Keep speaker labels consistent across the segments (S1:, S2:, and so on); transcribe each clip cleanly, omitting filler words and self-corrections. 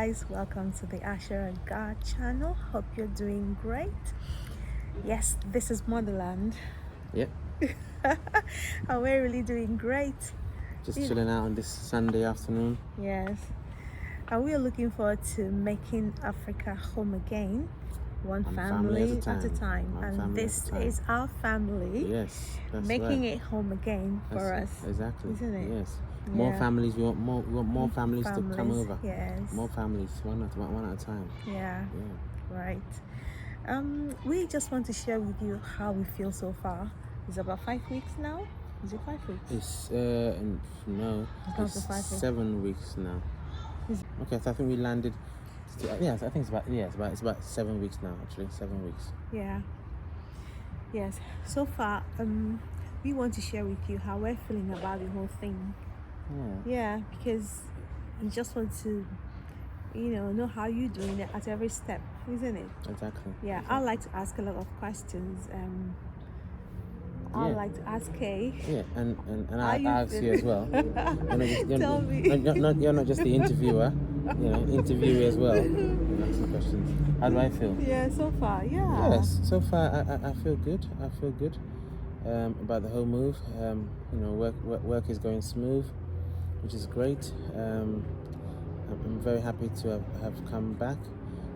S1: guys, welcome to the Asher and God channel. Hope you're doing great. Yes, this is Motherland.
S2: Yep.
S1: And we're really doing great.
S2: Just chilling out on this Sunday afternoon.
S1: Yes. And we're looking forward to making Africa home again. One family at a time. And this is our family.
S2: Yes, that's
S1: making
S2: right.
S1: it home again for us.
S2: Exactly.
S1: Isn't it?
S2: Yes. More families. We want more families to come over.
S1: Yes.
S2: More families, one at a time.
S1: Yeah. Right. We just want to share with you how we feel so far. It's about 5 weeks now. Is it 5 weeks?
S2: It's no. It's 7 weeks now. Okay, so I think we landed. Yes, I think it's about 7 weeks now. Actually, 7 weeks.
S1: Yeah. Yes. So far, we want to share with you how we're feeling about the whole thing. Yeah, because we just want to, know how you're doing it at every step, isn't it?
S2: Exactly.
S1: Yeah, I like to ask a lot of questions. I like to ask Kay.
S2: Yeah, and I ask you as well.
S1: Tell me.
S2: You're not just the interviewer, interviewee as well. Asking questions. How do I feel?
S1: Yeah, so far, yeah.
S2: Yes, so far I feel good. I feel good about the whole move. Work is going smooth, which is great. I'm very happy to have come back.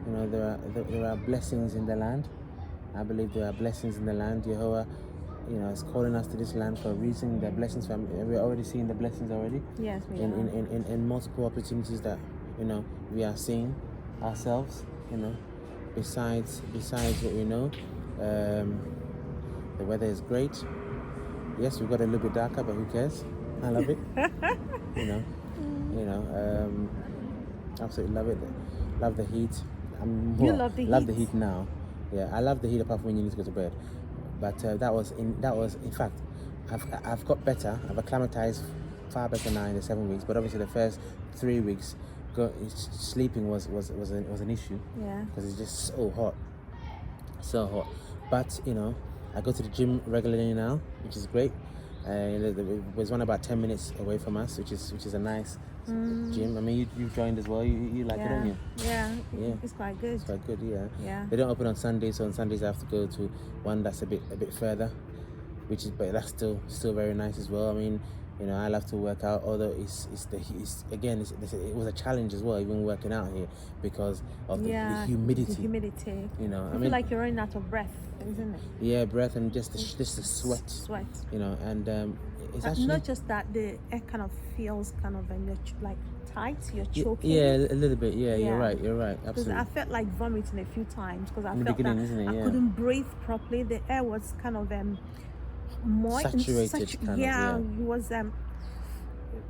S2: There are blessings in the land. I believe there are blessings in the land. Jehovah, is calling us to this land for a reason. There are blessings. We're already seeing the blessings already.
S1: Yes, we are.
S2: In multiple opportunities that we are seeing ourselves. Besides what we know, the weather is great. Yes, we've got a little bit darker, but who cares? I love it. Absolutely love it. Love the heat.
S1: You love the heat.
S2: Love the heat now. Yeah, I love the heat apart from when you need to go to bed. But that was in fact, I've got better. I've acclimatized far better now in the 7 weeks. But obviously the first 3 weeks, sleeping was an issue.
S1: Yeah.
S2: Because it's just so hot. But I go to the gym regularly now, which is great. There's one about 10 minutes away from us, which is a nice gym. I mean, you've joined as well. You like it, don't you?
S1: Yeah. It's quite good.
S2: It's quite good, yeah.
S1: Yeah.
S2: They don't open on Sundays, so on Sundays I have to go to one that's a bit further, but that's still very nice as well. I mean, I love to work out, although it was a challenge as well, even working out here because of the humidity.
S1: The humidity.
S2: I
S1: feel like you're running out of breath, isn't it?
S2: Yeah, breath and just the sweat.
S1: Sweat.
S2: And it's actually
S1: not just that, the air kind of feels kind of you're like tight. You're choking.
S2: Yeah, a little bit. Yeah, you're right. Absolutely.
S1: Because I felt like vomiting a few times because I felt
S2: that
S1: I couldn't breathe properly. The air was kind of moist,
S2: saturated.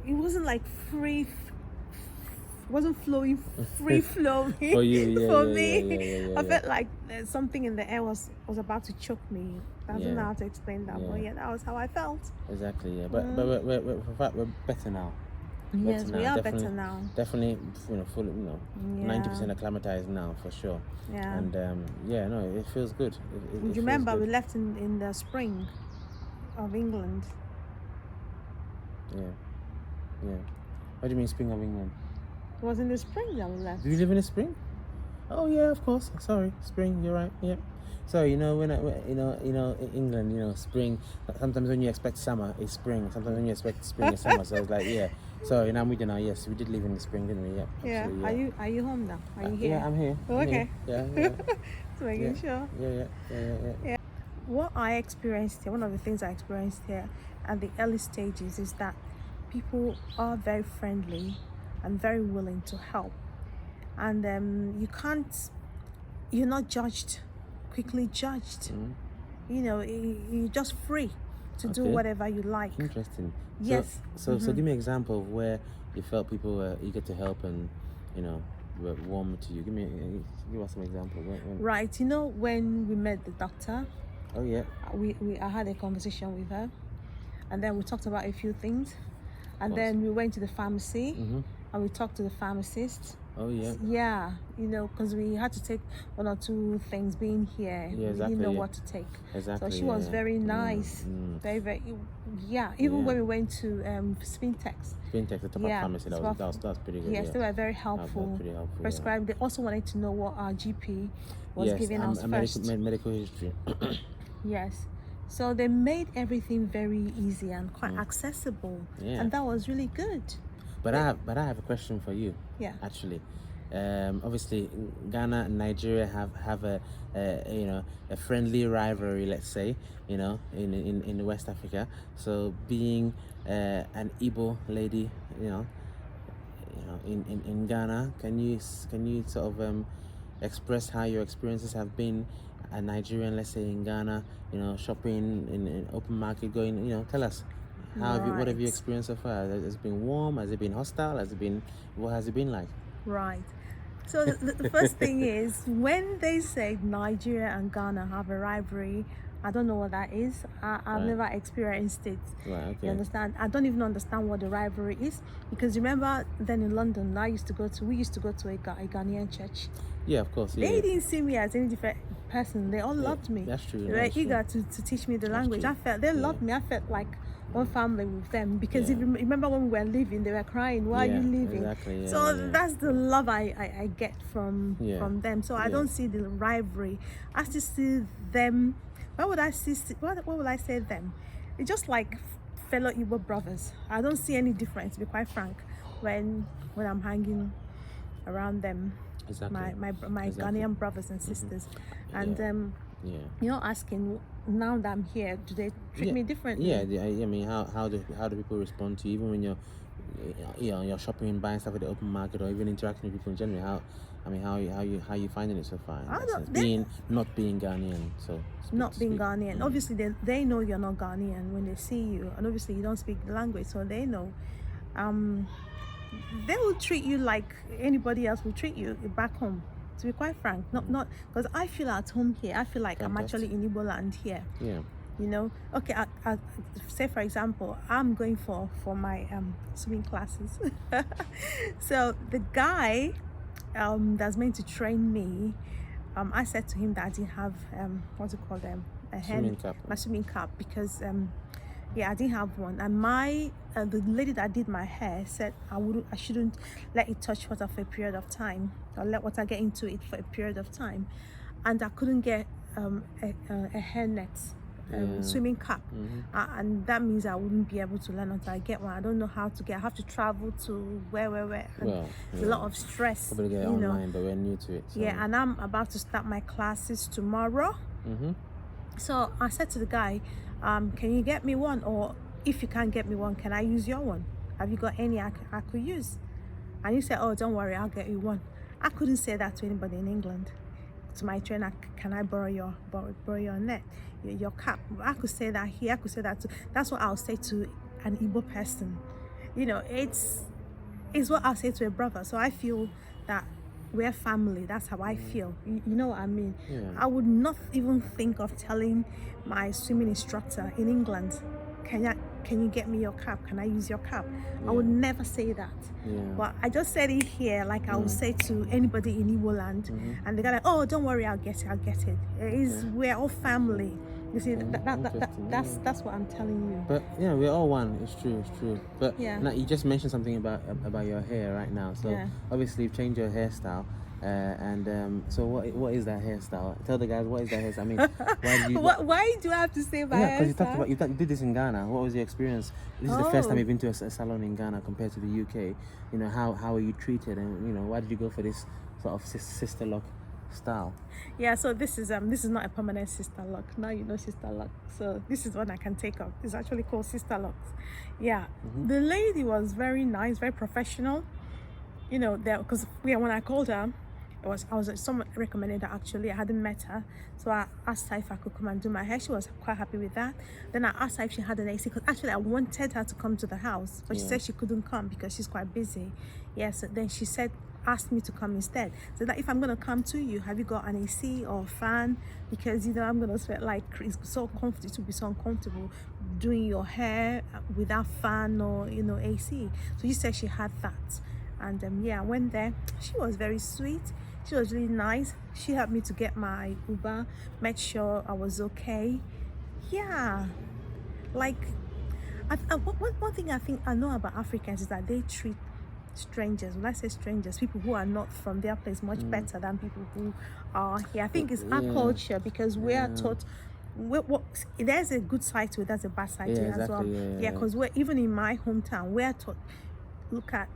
S1: It wasn't like free. Wasn't flowing, free flowing
S2: for you,
S1: for me. I felt like something in the air was about to choke me. I don't know how to explain that, but that was how I felt.
S2: Exactly, yeah. But we're better now.
S1: Yes, we are better now.
S2: Definitely, fully, 90% acclimatized now for sure.
S1: Yeah.
S2: And it feels good.
S1: Do you remember we left in the spring of England?
S2: Yeah. What do you mean spring of England?
S1: It was in the spring that we left.
S2: Do you live in the spring? Oh yeah, of course. Sorry, spring. You're right. Yeah. So when in England, spring. Sometimes when you expect summer, it's spring. Sometimes when you expect spring, it's summer. So it's like Sorry, now I'm with you now. Yes, we did live in the spring, didn't we? Yeah.
S1: Yeah. Are you home now? Are you here?
S2: Yeah, I'm here.
S1: Oh, okay.
S2: Yeah.
S1: Just making sure.
S2: Yeah.
S1: What I experienced here, one of the things I experienced here at the early stages is that people are very friendly and very willing to help, and you're not quickly judged. You're just free to do whatever you like.
S2: Interesting.
S1: Yes.
S2: So give me an example of where you felt people were eager to help and were warm to you. Give us some example.
S1: Right. When we met the doctor.
S2: Oh yeah.
S1: I had a conversation with her, and then we talked about a few things. And then we went to the pharmacy, and we talked to the pharmacist.
S2: Oh yeah.
S1: Yeah, because we had to take one or two things being here.
S2: Yeah, exactly,
S1: we didn't know what to take.
S2: Exactly.
S1: So she was very nice. Very, very. Yeah. Even when we went to Spintex.
S2: Spintex, the top pharmacy, that was pretty good.
S1: Yes, they were very helpful.
S2: That was pretty helpful.
S1: Prescribed. They also wanted to know what our GP was giving us first.
S2: Medical history.
S1: Yes. So they made everything very easy and quite accessible, and that was really good.
S2: But I have a question for you.
S1: Yeah.
S2: Actually, obviously Ghana and Nigeria have a friendly rivalry, let's say, in West Africa. So being an Igbo lady, in Ghana, can you sort of express how your experiences have been? A Nigerian, let's say in Ghana, shopping in open market, going, tell us. What have you experienced so far? Has it been warm? Has it been hostile? What has it been like?
S1: Right. So the first thing is, when they say Nigeria and Ghana have a rivalry, I don't know what that is. I've never experienced it.
S2: Right, okay.
S1: You understand? I don't even understand what the rivalry is, because remember then in London, we used to go to a Ghanaian church.
S2: Yeah, of course.
S1: They didn't see me as any different person. They all loved me.
S2: That's true.
S1: They were eager to teach me the language. I felt they loved me. I felt like one family with them, because if you remember when we were leaving, they were crying, why are you leaving?
S2: Exactly,
S1: that's the love I get from them. So I don't see the rivalry. I still see them. What would I say them? It's just like fellow Igbo brothers. I don't see any difference, to be quite frank, when I'm hanging around them.
S2: Exactly.
S1: My Ghanaian brothers and sisters. And asking, now that I'm here, do they treat me differently?
S2: Yeah, I mean, how do people respond to you, even when you're shopping and buying stuff at the open market, or even interacting with people in general? How you finding it so far? Not being Ghanaian, so
S1: not being Ghanaian. Obviously, they know you're not Ghanaian when they see you, and obviously you don't speak the language, so they know. They will treat you like anybody else will treat you back home. To be quite frank, not because I feel at home here. I feel like I'm actually in Igbo land here.
S2: Yeah.
S1: Okay. I say for example, I'm going for my swimming classes. So the guy that's meant to train me, I said to him that I didn't have what's it called, my swimming cap, because I didn't have one, and my the lady that did my hair said I shouldn't let it touch water for a period of time, or let water get into it for a period of time, and I couldn't get a hairnet swimming cap, and that means I wouldn't be able to learn until I get one. I don't know how to get. I have to travel to where. It's a lot of stress.
S2: Probably get it online, but we're new to it. So.
S1: Yeah, and I'm about to start my classes tomorrow. So I said to the guy, can you get me one, or if you can't get me one, can I use your one? Have you got any I could use? And he said, oh, don't worry, I'll get you one. I couldn't say that to anybody in England. To my trainer, can I borrow your net, your cap? I could say that here. I could say that too. That's what I'll say to an Igbo person. It's what I'll say to a brother. So I feel that we're family. That's how I feel. You know what I mean?
S2: Yeah.
S1: I would not even think of telling my swimming instructor in England, can you get me your cap? Can I use your cap? I would never say that. But I just said it here, like I would say to anybody in Igbo land, and they got like, oh, don't worry, I'll get it. We're all family. You see, that's what I'm telling you.
S2: But yeah, we're all one. It's true. But now you just mentioned something about your hair right now. So obviously you've changed your hairstyle. So what is that hairstyle? Tell the guys, what is that hairstyle? I mean,
S1: why do I have to say my hairstyle?
S2: Because you did this in Ghana. What was your experience? This is the first time you've been to a salon in Ghana compared to the UK. How are you treated, and why did you go for this sort of sister lock style?
S1: Yeah, so this is not a permanent sister lock. Now you know sister lock. So this is one I can take off. It's actually called sister locks. Yeah, the lady was very nice, very professional. Because when I called her, someone recommended her. Actually, I hadn't met her, so I asked her if I could come and do my hair. She was quite happy with that. Then I asked her if she had an AC, because actually I wanted her to come to the house, but she said she couldn't come because she's quite busy. So then she said asked me to come instead. So that if I'm gonna come to you, have you got an AC or fan? Because I'm gonna sweat like it's so comfortable. It would be so uncomfortable doing your hair without fan or AC. So she said she had that, and I went there. She was very sweet. She was really nice. She helped me to get my Uber, made sure I was okay. Yeah, like one thing I think I know about Africans is that they treat strangers, when I say strangers, people who are not from their place, much better than people who are here. I think it's our culture, because we are taught there's a good side to it, there's a bad side to it as well. Because we're even in my hometown, we're taught, look at,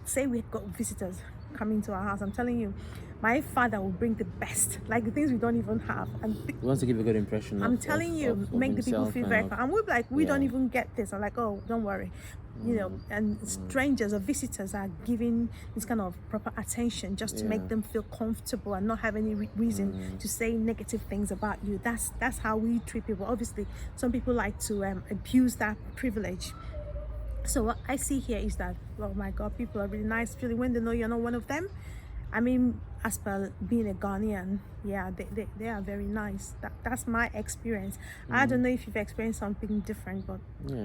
S1: say we've got visitors coming to our house, I'm telling you, my father will bring the best, like the things we don't even have, and
S2: he wants to give a good impression.
S1: I'm telling you, make the people feel very and we're like, we don't even get this. I'm like, oh, don't worry, and strangers or visitors are giving this kind of proper attention just to make them feel comfortable and not have any reason to say negative things about you. That's how we treat people. Obviously, some people like to abuse that privilege. So what I see here is that, oh my God, people are really nice, really, when they know you're not one of them. I mean, as per being a Ghanaian, they are very nice. That's my experience. I don't know if you've experienced something different, but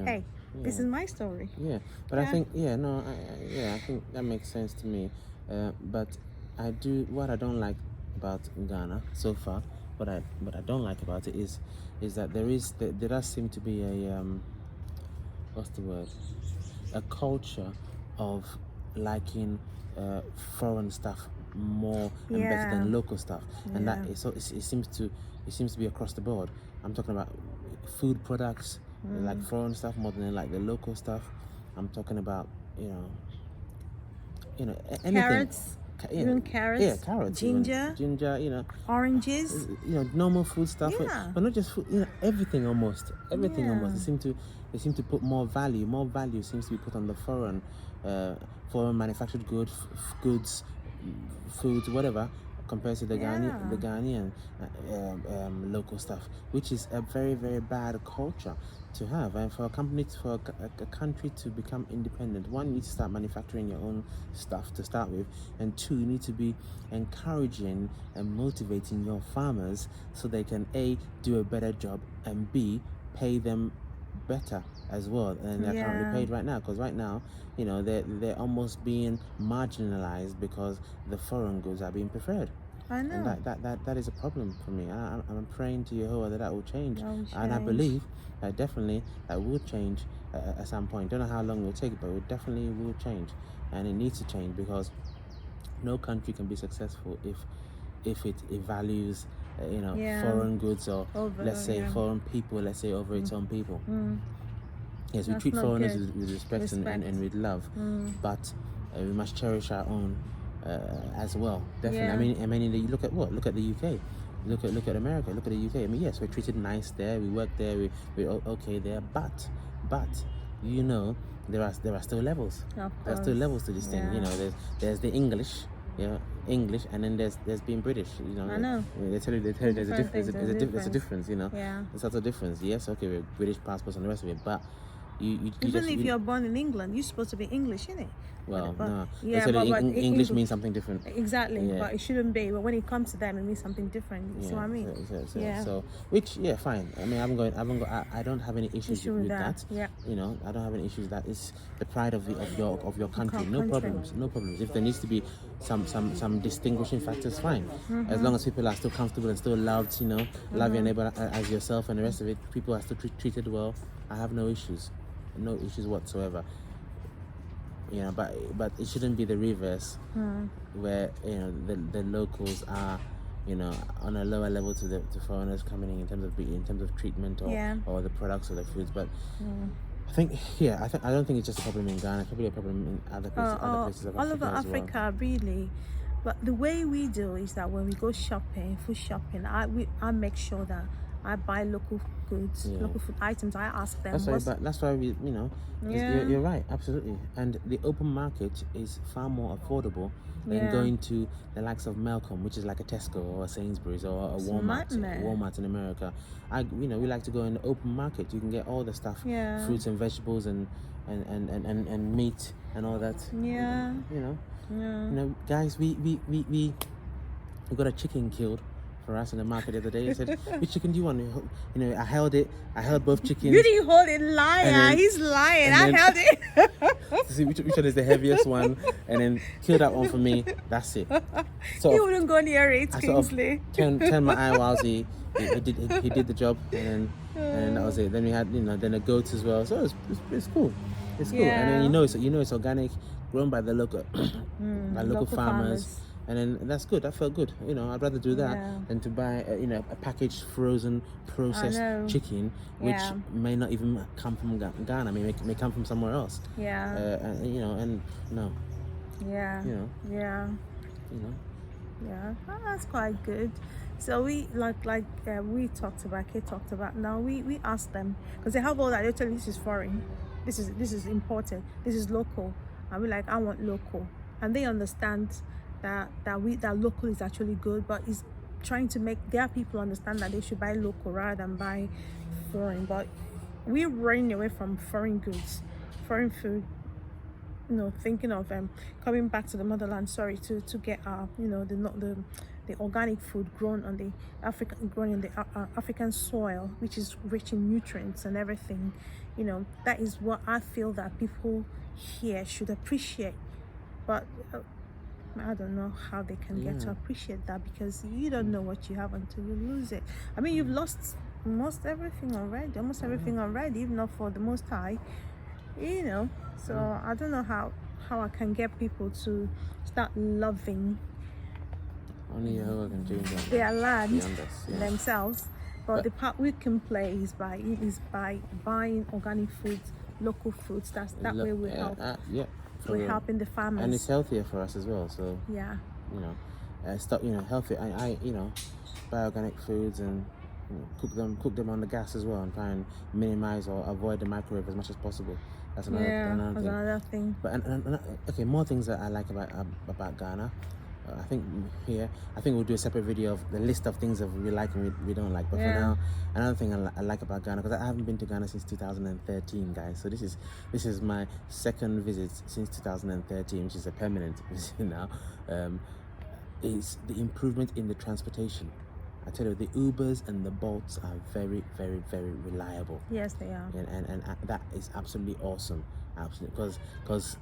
S1: hey, this is my story.
S2: Yeah, but I think, I think that makes sense to me. But what I don't like about Ghana so far, what I don't like about it is that there does seem to be a what's the word? A culture of liking foreign stuff more and better than local stuff, and that is, so it seems to be across the board. I'm talking about food products, like foreign stuff more than like the local stuff. I'm talking about anything.
S1: Carrots. Even carrots, ginger, oranges,
S2: normal food stuff, but not just food, everything almost. They seem to put more value seems to be put on the foreign manufactured goods, foods, whatever, compared to the Ghanaian local stuff, which is a very, very bad culture to have. And for a country to become independent, one, you need to start manufacturing your own stuff to start with, and two, you need to be encouraging and motivating your farmers so they can A, do a better job, and B, pay them better as well, and they're currently paid right now, because right now they're almost being marginalized because the foreign goods are being preferred.
S1: I know.
S2: And that is a problem for me. I'm praying to Jehovah that will change. And I believe that definitely that will change at some point. Don't know how long it will take, but it definitely will change, and it needs to change, because no country can be successful if it values foreign goods, or let's say foreign people, let's say, over its own people. Yes, we treat foreigners with respect. And with love, but we must cherish our own as well. Definitely. I mean, you look at the UK, look at America, look at the UK. I mean, yes, we're treated nice there, we work there, we're okay there, but there are still levels. There are still levels to this thing. There's the English. English, and then there's being British.
S1: I know.
S2: They tell you there's a difference. There's a difference. There's also a difference. Yes, okay, we're British passports and the rest of it, but
S1: even if you're born in England, you're supposed to be English, innit?
S2: Well, no. But English means something different.
S1: Exactly, but it shouldn't be. But when it comes to them, it means something different. You see what I mean?
S2: So, which, fine. I mean, I don't have any issues with that.
S1: Yeah.
S2: I don't have any issues. That is the pride of your country. No problems. If there needs to be some distinguishing factors, fine. As long as people are still comfortable and still loved, love your neighbor as yourself, and the rest of it, people are still treated well. I have no issues whatsoever. But it shouldn't be the reverse, where the locals are on a lower level to foreigners coming in terms of treatment or the products or the foods. But I think I don't think it's just a problem in Ghana. It could be a problem in other places of Africa
S1: all over Africa, really. But the way we do is that when we go shopping, food shopping, I make sure that I buy local goods, local food items. I ask them.
S2: That's why we, you're right, absolutely. And the open market is far more affordable than going to the likes of Malcolm, which is like a Tesco or a Sainsbury's or a Walmart in America. We like to go in the open market. You can get all the stuff, fruits and vegetables and meat and all that.
S1: Yeah.
S2: You
S1: Yeah.
S2: know, guys, we got a chicken killed for us in the market the other day. I said, which chicken do you want? You know, I held both chickens.
S1: You didn't hold it, liar. He's lying. I held it.
S2: To see which one is the heaviest one, and then kill that one for me. That's it.
S1: He wouldn't go near it, Kingsley.
S2: Turn my eye whilst he did the job, and then that was it. Then we had then a goat as well. So it's cool. It's cool.
S1: Yeah.
S2: And then it's organic, grown by the local local farmers. And then that's good. That felt good. I'd rather do that than to buy a packaged frozen processed chicken, which may not even come from Ghana. May come from somewhere else.
S1: Yeah.
S2: And no.
S1: Yeah. Yeah. Yeah. Oh, that's quite good. So we we talked about. Kate talked about. Now we asked them because they have all that. They tell you this is foreign, this is imported, this is local, and we're like, I want local, and they understand that local is actually good, but it's trying to make their people understand that they should buy local rather than buy foreign. But we're running away from foreign goods, foreign food, thinking of coming back to the motherland, to get our the organic food grown on the African soil, which is rich in nutrients and everything. That is what I feel that people here should appreciate. But I don't know how they can get to appreciate that, because you don't know what you have until you lose it. I mean, you've lost almost everything already, if not for the Most High, So I don't know how I can get people to start loving
S2: only Jehovah can change
S1: their land themselves. But the part we can play is by buying organic foods, local foods. That way we help. We're helping the farmers,
S2: and it's healthier for us as well. So stop healthy. I buy organic foods and cook them on the gas as well, and try and minimize or avoid the microwave as much as possible. That's another thing. But okay, more things that I like about Ghana. I think we'll do a separate video of the list of things that we like and we don't like. But for now, another thing I like about Ghana, because I haven't been to Ghana since 2013, guys. So this is my second visit since 2013, which is a permanent visit now. Is the improvement in the transportation. I tell you, the Ubers and the Bolts are very, very, very reliable.
S1: Yes, they are.
S2: And that is absolutely awesome. Absolutely, because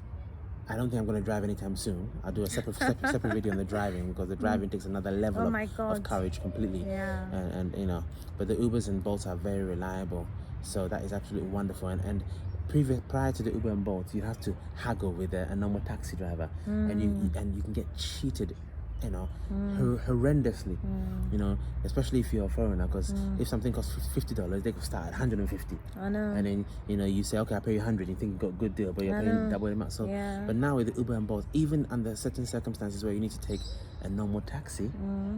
S2: I don't think I'm going to drive anytime soon. I'll do a separate video on the driving, because the driving takes another level of courage completely.
S1: Yeah.
S2: And but the Ubers and Bolts are very reliable. So that is absolutely wonderful. And prior to the Uber and Bolt, you have to haggle with a normal taxi driver, and you can get cheated, horrendously, especially if you're a foreigner, because if something costs $50, they could start at $150.
S1: I know.
S2: And then you say, okay, I'll pay you $100. You think you got a good deal, but you're paying double the amount. So, but now with the Uber and Bolt, even under certain circumstances where you need to take a normal taxi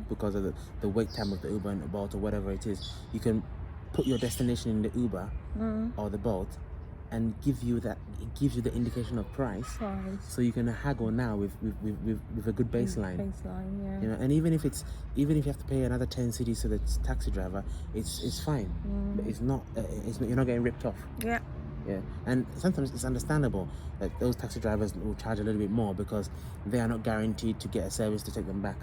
S2: because of the wait time of the Uber and the Bolt or whatever it is, you can put your destination in the Uber or the Bolt, and it gives you the indication of price, so you can haggle now with a good baseline. And even if you have to pay another 10 cedis to the taxi driver, it's fine. But it's not you're not getting ripped off. Yeah. And sometimes it's understandable that those taxi drivers will charge a little bit more, because they are not guaranteed to get a service to take them back.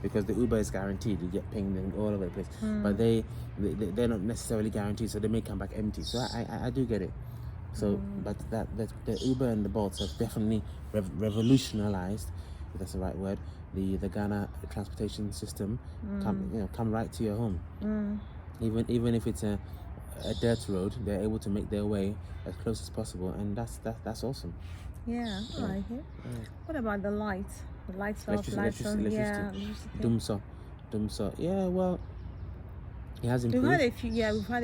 S2: Because the Uber is guaranteed, you get pinged them all over the place, but they're not necessarily guaranteed, so they may come back empty. So I do get it. So but the Uber and the Bolts have definitely revolutionized, if that's the right word, the Ghana transportation system. Come right to your home. Even if it's a dirt road, they're able to make their way as close as possible, and that's awesome.
S1: I like it. What about the lights? The lights off, lights on.
S2: Dumso. Yeah, well, it has improved.
S1: We've had a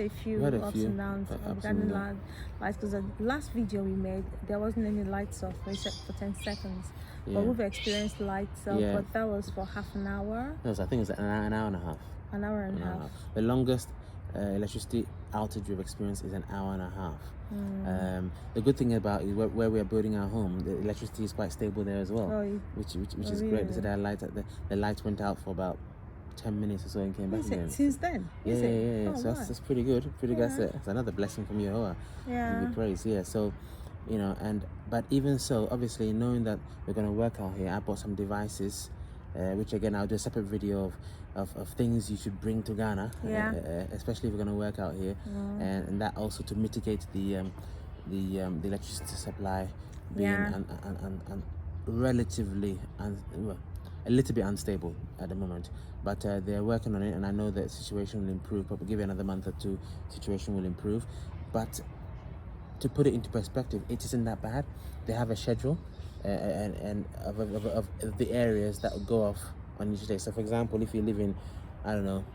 S1: few ups and downs regarding lights, because the last video we made, there wasn't any lights off except for 10 seconds. But we've experienced lights off, but that was for half an hour.
S2: No, so I think it was an hour and a half.
S1: An hour and a half.
S2: The longest electricity outage we've experienced is an hour and a half. The good thing about it, where we are building our home, the electricity is quite stable there as well, which is great. They said the lights went out for about 10 minutes or so and came back again.
S1: Since then?
S2: So that's pretty good. That's another blessing from Jehovah. We praise. So you know. And but even so, obviously knowing that we're going to work out here, I bought some devices, which again I'll do a separate video of things you should bring to Ghana, especially if we're going to work out here, and that also to mitigate the electricity supply being relatively a little bit unstable at the moment, but they're working on it, and I know that situation will improve. Probably give it another month or two, situation will improve. But to put it into perspective, it isn't that bad. They have a schedule and of the areas that will go off on each day. So for example, if you live in, I don't know,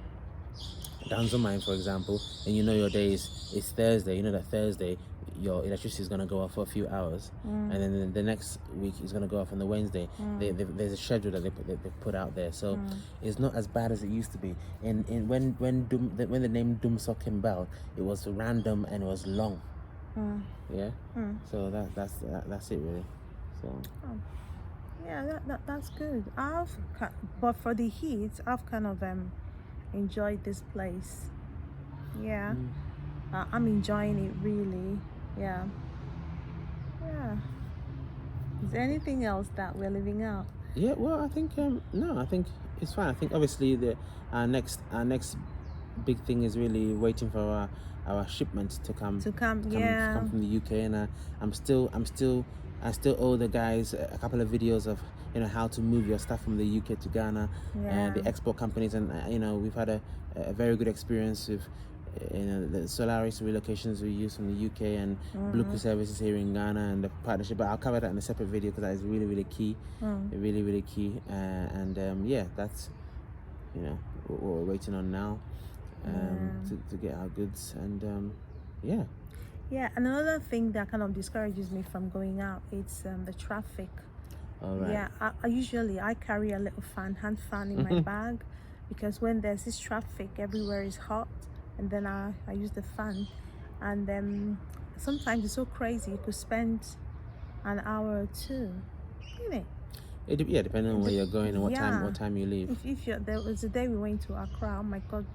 S2: Danzomine, for example, and you know your day is Thursday, you know that Thursday your electricity is going to go off for a few hours, and then the next week is going to go off on the Wednesday. There's a schedule that they put out there, so it's not as bad as it used to be. And when the name Dumsok came about, it was random and it was long. So that's it really. So
S1: yeah, that's good. But for the heat, I've kind of enjoyed this place. I'm enjoying it really. Yeah. Is there anything else that we're leaving out?
S2: Well, I think no, I think it's fine. I think obviously our next big thing is really waiting for our shipment to come from the UK, and I still owe the guys a couple of videos of how to move your stuff from the UK to Ghana, the export companies, and we've had a very good experience with the Solaris relocations we use from the UK and Bluku services here in Ghana and the partnership. But I'll cover that in a separate video because that is really key, really key. That's what we're waiting on now, to get our goods, and
S1: and another thing that kind of discourages me from going out, it's the traffic.
S2: All right.
S1: I usually carry a little hand fan in my bag, because when there's this traffic, everywhere is hot, and then I use the fan, and then sometimes it's so crazy you could spend an hour or two,
S2: depending on where you're going and what time you leave.
S1: There was a day we went to Accra. Oh my God,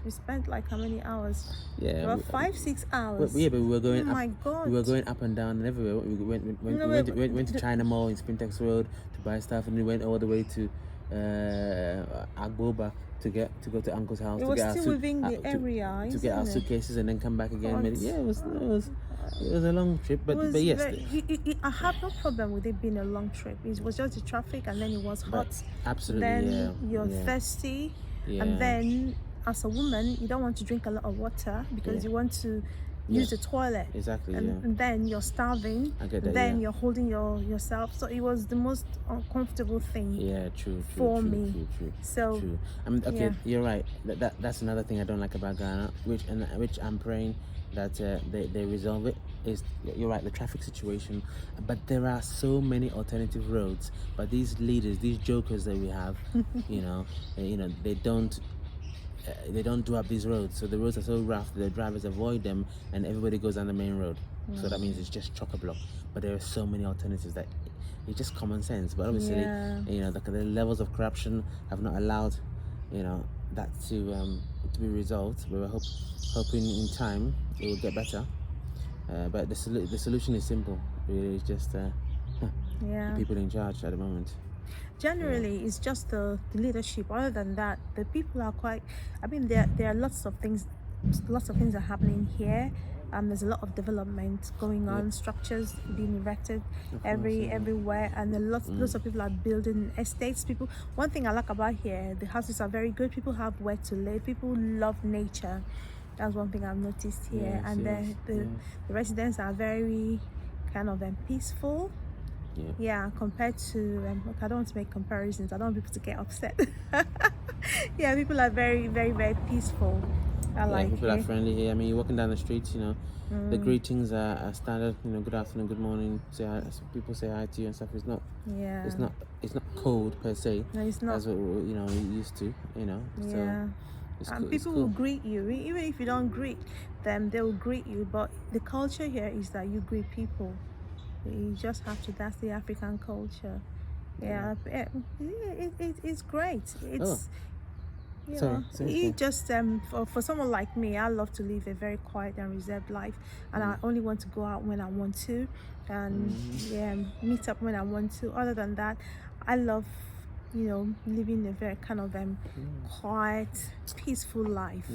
S1: we spent like how many hours? 5-6 hours.
S2: But we were going.
S1: Oh my God.
S2: We were going up and down and everywhere. We went to China Mall in Spintex Road to buy stuff, and we went all the way to Agboba to go to Uncle's house.
S1: It was still within the area,
S2: to get our suitcases and then come back again. It was a long trip, but yes.
S1: I have no problem with it being a long trip. It was just the traffic, and then it was hot.
S2: Absolutely.
S1: Then you're thirsty, and then as a woman, you don't want to drink a lot of water because you want to use the toilet.
S2: Exactly.
S1: And then you're starving.
S2: I get that.
S1: Then you're holding yourself. So it was the most uncomfortable thing.
S2: True.
S1: For me. So
S2: true. You're right. That's another thing I don't like about Ghana, which I'm praying that they resolve it. You're right, the traffic situation, but there are so many alternative roads. But these leaders, these jokers that we have, they don't do up these roads, so the roads are so rough that the drivers avoid them, and everybody goes down the main road. So that means it's just chock-a-block. But there are so many alternatives that it's just common sense. But obviously, the levels of corruption have not allowed, that to be resolved. We were hoping in time it will get better. But the solution is simple. Really, it's just the people in charge at the moment.
S1: Generally, it's just the leadership. Other than that, the people are quite. I mean, there are lots of things are happening here. There's a lot of development going on, structures being erected everywhere, and lots of people are building estates. One thing I like about here, the houses are very good. People have where to live. People love nature. That's one thing I've noticed here. The residents are very kind of peaceful. Compared to I don't want to make comparisons. I don't want people to get upset. People are very, very, very peaceful.
S2: People are friendly here. I mean, you're walking down the streets, the greetings are standard. Good afternoon, good morning. People say hi to you and stuff. It's not cold per se.
S1: No, it's not.
S2: That's what we used to. So it's
S1: and
S2: cool.
S1: People will greet you even if you don't greet them. They will greet you. But the culture here is that you greet people. You just have to. That's the African culture. It's great.
S2: Sorry,
S1: he just for someone like me, I love to live a very quiet and reserved life, and I only want to go out when I want to, and meet up when I want to. Other than that, I love living a very kind of quiet, peaceful life.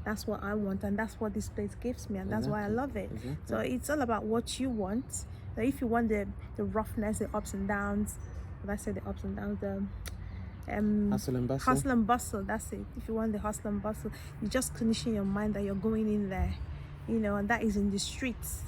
S1: That's what I want, and that's what this place gives me, and that's why I love it. So it's all about what you want. So if you want the roughness, the ups and downs, what I say, the ups and downs, the
S2: hustle and bustle.
S1: Hustle and bustle, that's it. If you want the hustle and bustle, you just condition your mind that you're going in there, and that is in the streets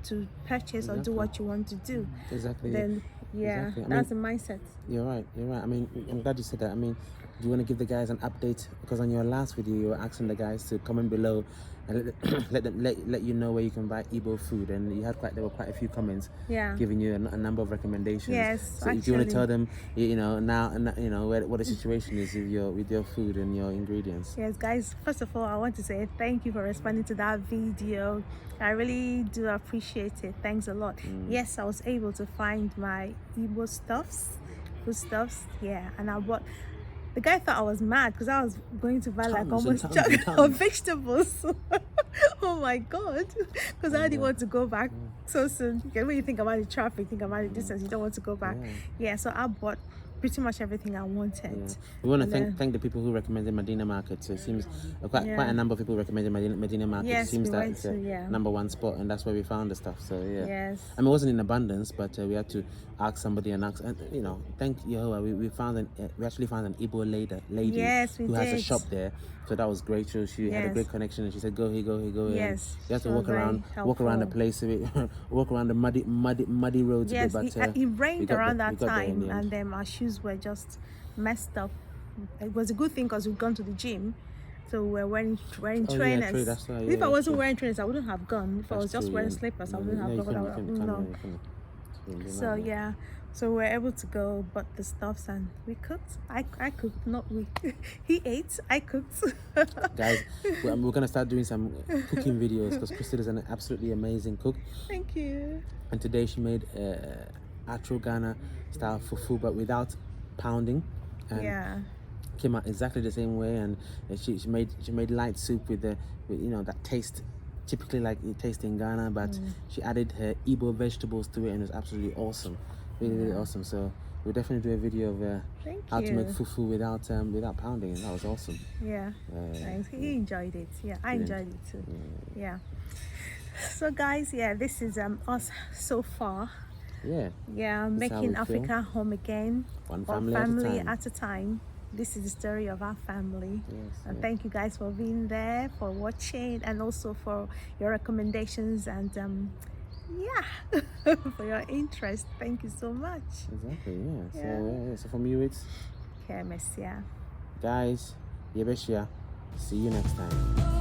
S1: to purchase or do what you want to do.
S2: Exactly.
S1: Then that's the mindset.
S2: You're right. I mean, I'm glad you said that. I mean, do you want to give the guys an update? Because on your last video, you were asking the guys to comment below and let you know where you can buy Igbo food, and there were quite a few comments giving you a number of recommendations.
S1: Yes.
S2: So if you want to tell them, now what the situation is with your food and your ingredients.
S1: Yes, guys. First of all, I want to say thank you for responding to that video. I really do appreciate it. Thanks a lot. Yes, I was able to find my Igbo foodstuffs. Yeah, and I bought. The guy thought I was mad because I was going to buy like almost of vegetables. Oh my god! Because I didn't want to go back so soon. When you think about the traffic, think about the distance, you don't want to go back. Yeah, so I bought pretty much everything I wanted.
S2: We want to thank the people who recommended Medina Market. So it seems quite a number of people recommended Medina Market.
S1: Yes,
S2: it seems
S1: we
S2: that it's number one spot, and that's where we found the stuff. So
S1: Yes.
S2: I mean, it wasn't in abundance, but we had to ask somebody and thank Yehovah. We actually found an Igbo lady who has a shop there. So that was great. She had a great connection, and she said, "Go here, go here, go here."
S1: Yes,
S2: you have to walk around the place, walk around the muddy roads.
S1: Yes,
S2: a bit, but
S1: it rained around that time, and then our shoes were just messed up. It was a good thing because we'd gone to the gym, so we were wearing trainers.
S2: Yeah, true, that's right,
S1: if I wasn't wearing trainers, I wouldn't have gone. If I was just wearing slippers, I wouldn't have gone. So so we're able to go, but the stuffs, and we cooked. I cooked, not we. He ate, I cooked.
S2: Guys, we're gonna start doing some cooking videos because Crystal is an absolutely amazing cook.
S1: Thank you.
S2: And today she made Afro Ghana style fufu, but without pounding. And came out exactly the same way, and she made light soup with that taste. Typically like you taste in Ghana, but she added her Igbo vegetables to it, and it was absolutely awesome. Really awesome. So we'll definitely do a video of how to make fufu without pounding, and that was awesome.
S1: Thanks. He enjoyed it. I enjoyed it too. So guys, this is us so far. Making Africa home again, one family at a time. This is the story of our family. And thank you guys for being there, for watching, and also for your recommendations and for your interest. Thank you so much.
S2: Exactly. So from you it's
S1: Messia.
S2: Guys, Yebeshia. See you next time.